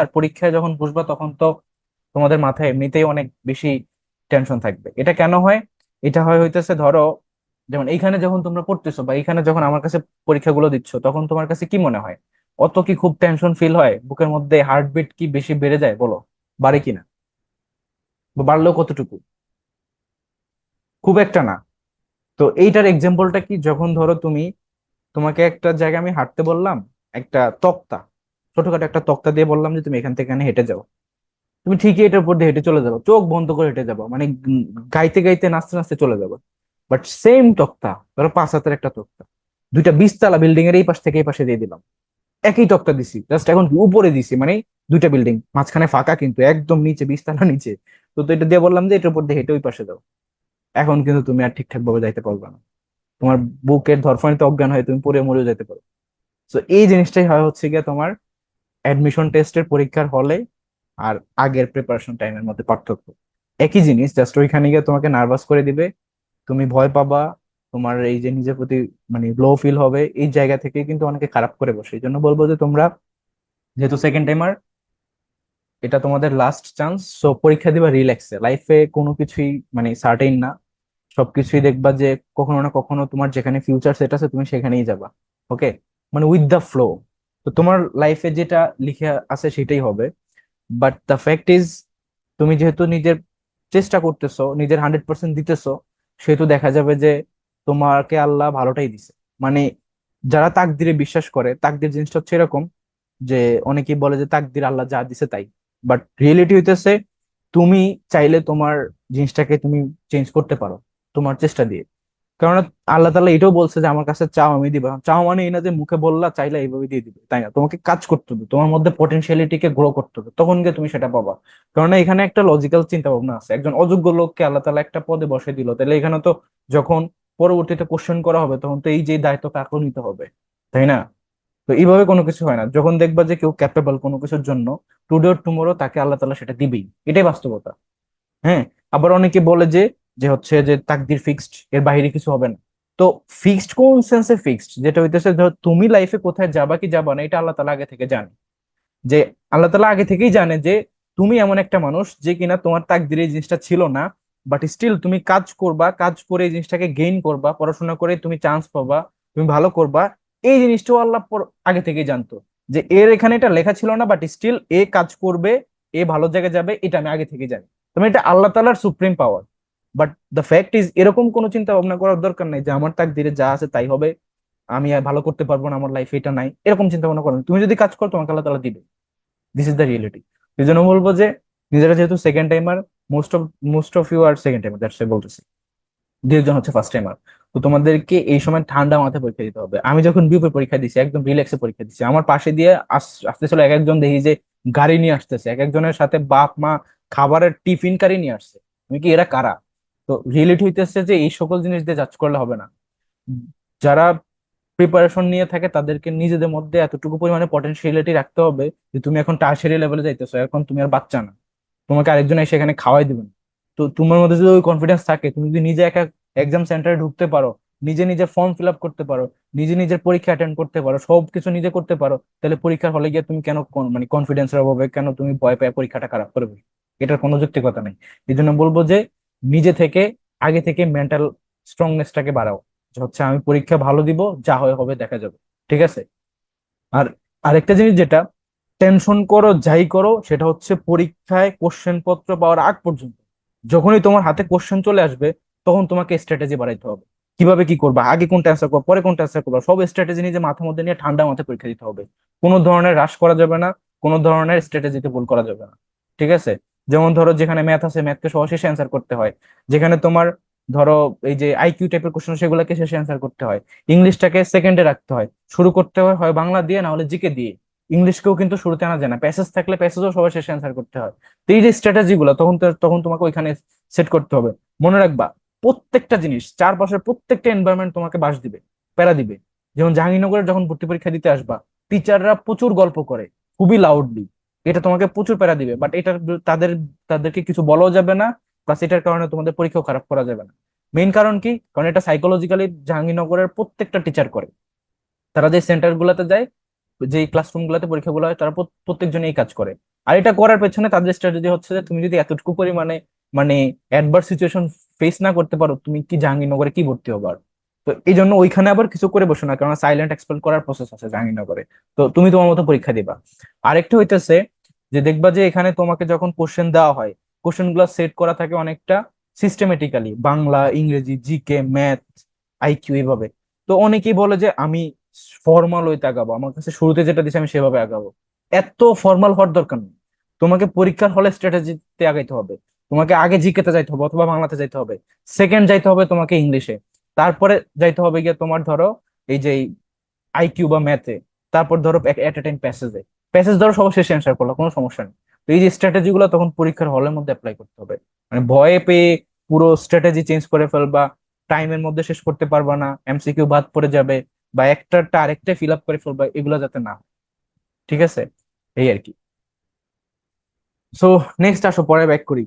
আর পরীক্ষায় যখন বসবা তখন তো তোমাদের মাথায় এমনিতেই অনেক বেশি টেনশন থাকবে। এটা কেন হয়? এটা হয় হইতেছে ধরো, যেমন এইখানে যখন তোমরা পড়তেছো বা এইখানে যখন আমার কাছে পরীক্ষাগুলো দিচ্ছ, তখন তোমার কাছে কি মনে হয়? অত কি খুব টেনশন ফিল হয়? বুকের মধ্যে হার্টবিট কি বেশি বেড়ে যায় বলো? বাড়ে কিনা? বা বাড়লেও কতটুকু? খুব একটা না। তো এইটার এক্সাম্পলটা কি, যখন ধরো তুমি, তোমাকে একটা জায়গায় আমি হাঁটতে বললাম, একটা তক্তা, ছোটখাটো একটা তক্তা দিয়ে বললাম যে তুমি এখান থেকে এখানে হেঁটে যাও। তুমি ঠিকই এটার উপর দিয়ে হেঁটে চলে যাবো, চোখ বন্ধ করে হেঁটে যাবো, মানে গাইতে গাইতে নাচতে নাচতে চলে যাবো। বাট সেম তক্তা, ধরো 5 হাতের একটা তক্তা, দুইটা 20 তলা বিল্ডিং এর এই পাশ থেকে এই পাশে দিয়ে দিলাম। একই তক্তা দিছি, জাস্ট এখন কি উপরে দিছি, মানে দুইটা বিল্ডিং মাঝখানে ফাঁকা, কিন্তু একদম নিচে 20 তলা নিচে। তো এটা দিয়ে বললাম যে এটার উপর দিয়ে হেঁটে ওই পাশে যাও। এখন কিন্তু তুমি আর ঠিকঠাক ভাবে যাইতে পারবে না। তোমার বুকের ধরফরানিতে অজ্ঞান হয়ে তুমি পড়ে মরেও যেতে পারো। তো এই জিনিসটাই হয় হচ্ছে গিয়ে তোমার অ্যাডমিশন টেস্টের পরীক্ষার হলে আর আগের প্রিপারেশন টাইমের মধ্যে পার্থক্য। একই জিনিস, জাস্ট ওইখানে গিয়ে তোমাকে নার্ভাস করে দিবে, তুমি ভয় পাবা, তোমার এই যে নিজের প্রতি মানে লো ফিল হবে, এই জায়গা থেকে কিন্তু অনেকে খারাপ করে বসে। এই জন্য বলবো যে তোমরা যেহেতু সেকেন্ড টাইমার, এটা তোমাদের লাস্ট চান্স, সো পরীক্ষা দিবা রিল্যাক্সে। লাইফে কোনো কিছুই মানে সার্টেইন না, সবকিছুই দেখবা যে কখনো না কখনো তোমার যেখানে ফিউচার সেট আছে তুমি সেখানেই যাবা। ওকে, মানে উইথ দ্য ফ্লো। তো তোমার লাইফে যেটা লিখে আছে সেটাই হবে। বাট দ্য ফ্যাক্ট ইজ, তুমি যেহেতু নিজের চেষ্টা করতেছো, নিজের 100% দিতেছো, সেহেতু দেখা যাবে যে তোমাকে আল্লাহ ভালোটাই দিছে। মানে যারা তাকদিরে বিশ্বাস করে, তাকদির জিনিসটা হচ্ছে এরকম যে অনেকেই বলে যে তাকদির আল্লাহ যা দিছে তাই। বাট রিয়েলিটি হইতেছে, তুমি চাইলে তোমার জিনিসটাকে তুমি চেঞ্জ করতে পারো তোমার চেষ্টা দিয়ে। কারণ আল্লাহ তাআলা এটাও বলছে যে আমার কাছে চাও আমি দিবা। চাও মানে এই না যে মুখে বললা চাইলে এইভাবে দিয়ে দিবে, তাই না। তোমাকে কাজ করতে হবে, তোমার মধ্যে পটেনশিয়ালিটিকে গ্রো করতে হবে, তখন গিয়ে তুমি সেটা পাবা। কারণ এখানে একটা লজিক্যাল চিন্তা ভাবনা আছে। একজন অযোগ্য লোককে আল্লাহ তাআলা একটা পদে বসে দিল, তাহলে এখানে তো যখন পরবর্তীতে কোশ্চেন করা হবে তখন তো এই যে দায়িত্ব কাকে নিতে হবে, তাই না? তো এইভাবে কোনো কিছু হয় না। যখন দেখবা যে কেউ ক্যাপেবল কোনো কিছুর জন্য, টুডে অর টুমোরো তাকে আল্লাহ তাআলা সেটা দিবেই, এটাই বাস্তবতা। হ্যাঁ। আবার অনেকে বলে যে যে হচ্ছে যে তাকদির ফিক্সড, এর বাইরে কিছু হবে না। তো ফিক্সড কোন সেন্সে ফিক্সড? যেটা হইতেছে ধর তুমি লাইফে কোথায় যাবা কি যাবা না, এটা আল্লাহ তাআলা আগে থেকে জানে। যে আল্লাহ তাআলা আগে থেকেই জানে যে তুমি এমন একটা মানুষ যে কিনা তোমার তাকদিরে এই জিনিসটা ছিল না, বাট স্টিল তুমি কাজ করবা, কাজ করে এই জিনিসটাকে গেইন করবা, পড়াশোনা করে তুমি চান্স পাবা, তুমি ভালো করবা। এই জিনিসটাও আল্লাহ আগে থেকেই জানতো যে এর এখানে এটা লেখা ছিল না, বাট স্টিল এ কাজ করবে, এ ভালো জায়গায় যাবে, এটা আমি আগে থেকেই জানি। তুমি এটা আল্লাহ তাআলার supreme power. But the fact is, এরকম কোনো চিন্তা ভাবনা করার দরকার নাই যে আমার তাকদিরে যা আছে তাই হবে, আমি আর ভালো করতে পারবো না, আমার লাইফে এটা নাই, এরকম চিন্তা ভাবনা করেন। তুমি যদি কাজ করো তোমাকে আল্লাহ তাআলা দিবে। This is the reality. এই জন্য বলবো যে নিজেরা যেহেতু second timer, most of most of you are second timer, that's বলতেছি, 2 জন হচ্ছে ফার্স্ট টাইমার। তো তোমাদেরকে এই সময় ঠান্ডা মাথায় পরীক্ষা দিতে হবে। আমি যখন বিউপে পরীক্ষা দিছি একদম রিল্যাক্সে পরিক্ষা দিছি, আমার পাশে দিয়ে আসতেছিল এক একজন, দেখি যে গাড়ি নিয়ে আসতেছে, এক একজনের সাথে বাপ মা খাবারের টিফিন কারি নিয়ে আসছে। তুমি কি এরা কারা? তো রিয়েলিটি হইতেছে যে এই সকল জিনিস দিয়ে জাজ করলে হবে না। যারা প্রিপারেশন নিয়ে থাকে তাদেরকে নিজেদের মধ্যে এতটুকু পরিমাণে পটেনশিয়ালিটি রাখতে হবে যে তুমি এখন টার্সিয়ারি লেভেলে যাইতেছো, এখন তুমি আর বাচ্চা না, তোমাকে আরেকজন এসে এখানে খাওয়াই দিবেন। তো তোমার মধ্যে যদি ওই কনফিডেন্স থাকে, তুমি যদি নিজে একা এক্সাম সেন্টারে ঢুকতে পারো, নিজে নিজে ফর্ম ফিল আপ করতে পারো, নিজে নিজের পরীক্ষা অ্যাটেন্ড করতে পারো, সবকিছু নিজে করতে পারো, তাহলে পরীক্ষার হলে গিয়ে তুমি কেন মানে কনফিডেন্সের অভাবে কেন তুমি ভয় পেয়ে পরীক্ষাটা খারাপ করবে? এটার কোনো যৌক্তিকতা নেই। এই জন্য বলবো যে নিজে থেকে, আগে থেকে মেন্টাল স্ট্রংনেসটাকে বাড়াও, যে হচ্ছে আমি পরীক্ষা ভালো দিব, যা হয় হবে দেখা যাবে। ঠিক আছে? আর আরেকটা জিনিস যেটা, টেনশন করো যাই করো, সেটা হচ্ছে পরীক্ষায় কোশ্চেন পত্র পাওয়ার আগ পর্যন্ত, যখনই তোমার হাতে কোশ্চেন চলে আসবে, তখন তোমাকে স্ট্র্যাটেজি বাড়াইতে হবে। কিভাবে কি করবা, আগে কোনটা অ্যান্সার করবা, পরে কোনটা অ্যান্সার করবা, সব স্ট্র্যাটেজি নিজে মাথার মধ্যে নিয়ে ঠান্ডা মাথায় পরীক্ষা দিতে হবে। কোনো ধরনের হ্রাস করা যাবে না, কোনো ধরনের স্ট্র্যাটেজিতে ভুল করা যাবে না। ঠিক আছে? যেমন ধরো যেখানে ম্যাথ আছে, ম্যাথকে সহজ শেষে অ্যান্সার করতে হয়। যেখানে তোমার ধরো এই যে আইকিউ টাইপের কোশ্চেন, সেগুলোকে শেষে অ্যান্সার করতে হয়। ইংলিশটাকে সেকেন্ডে রাখতে হয়, শুরু করতে হয় হয় বাংলা দিয়ে, না হলে জিকে দিয়ে। ইংলিশকেও কিন্তু শুরুতে আনা যায় না, প্যাসেজ থাকলে প্যাসেজও সবার শেষে অ্যান্সার করতে হয়। তো এই যে স্ট্র্যাটেজি গুলো, তখন তোমাকে ওইখানে সেট করতে হবে। মনে রাখবা, প্রত্যেকটা জিনিস, চারপাশের প্রত্যেকটা এনভায়রনমেন্ট তোমাকে বাস দিবে, প্যারা দিবে। যেমন জাহাঙ্গীরনগরে যখন ভর্তি পরীক্ষা দিতে আসবা, টিচাররা প্রচুর গল্প করে, খুবই লাউডলি, এটা তোমাকে প্রচুর প্যারা দিবে। বাট এটা তাদের তাদেরকে কিছু বলাও যাবে না, প্লাস এটার কারণে তোমাদের পরীক্ষাও খারাপ করা যাবে না। মেইন কারণ কি? কারণ এটা সাইকোলজিক্যালি জাহাঙ্গীরনগরের প্রত্যেকটা টিচার করে। তারা যে সেন্টার গুলাতে যায়, যে ক্লাসরুম গুলোতে পরীক্ষাগুলো হয় তারা প্রত্যেকজনই এই কাজ করে। আর এটা করার পেছনে তাদের স্ট্র্যাটেজি হচ্ছে যে তুমি যদি এতটুকু পরিমাণে মানে অ্যাডভার্স সিচুয়েশন ফেস না করতে পারো, তুমি কি জাহাঙ্গীরনগরে কি ভর্তি হবার? তো এই জন্য ওইখানে আবার কিছু করে বসো না, কারণ সাইলেন্ট এক্সপেল করার প্রসেস আছে জাহাঙ্গীরনগরে। তো তুমি তোমার মতো পরীক্ষা দিবা। আরেকটা হইতেছে যে দেখবা যে এখানে তোমাকে যখন কোশ্চেন দেওয়া হয়, কোশ্চেন গুলো সেট করা থাকে অনেকটা সিস্টেমেটিক্যালি, বাংলা, ইংরেজি, জিকে, ম্যাথ, আইকিউ, এভাবে। তো অনেকেই বলে যে আমি ফর্মাল ওইতে আগাবো, আমার কাছে শুরুতে যেটা দিছে আমি সেভাবে আগাবো। এত ফর্মাল হওয়ার দরকার নেই। তোমাকে পরীক্ষার হলে স্ট্র্যাটেজিতে আগাইতে হবে। তোমাকে আগে জিকেতে যাইতে হবে অথবা বাংলাতে যাইতে হবে, সেকেন্ড যাইতে হবে তোমাকে ইংলিশে, তারপরে যাইতে হবে গিয়ে তোমার ধরো এই যে আইকিউ বা ম্যাথে, তারপর ধরো এট এ টাইম প্যাসেজে। প্যাসেজ ধরো সবার শেষে অ্যান্সার করলো, কোনো সমস্যা নেই। তো এই যে স্ট্র্যাটেজি গুলো তখন পরীক্ষার হলের মধ্যে অ্যাপ্লাই করতে হবে। মানে ভয়ে পেয়ে পুরো স্ট্র্যাটেজি চেঞ্জ করে ফেলবা, টাইমের মধ্যে শেষ করতে পারবা না, এমসিকিউ বাদ পড়ে যাবে, বা একটাটা আরেকটা ফিল আপ করে ফেলবা, এগুলো যাতে না হয়। ঠিক আছে, এই আর কি। সো নেক্সট আসো, পরে ব্যাক করি।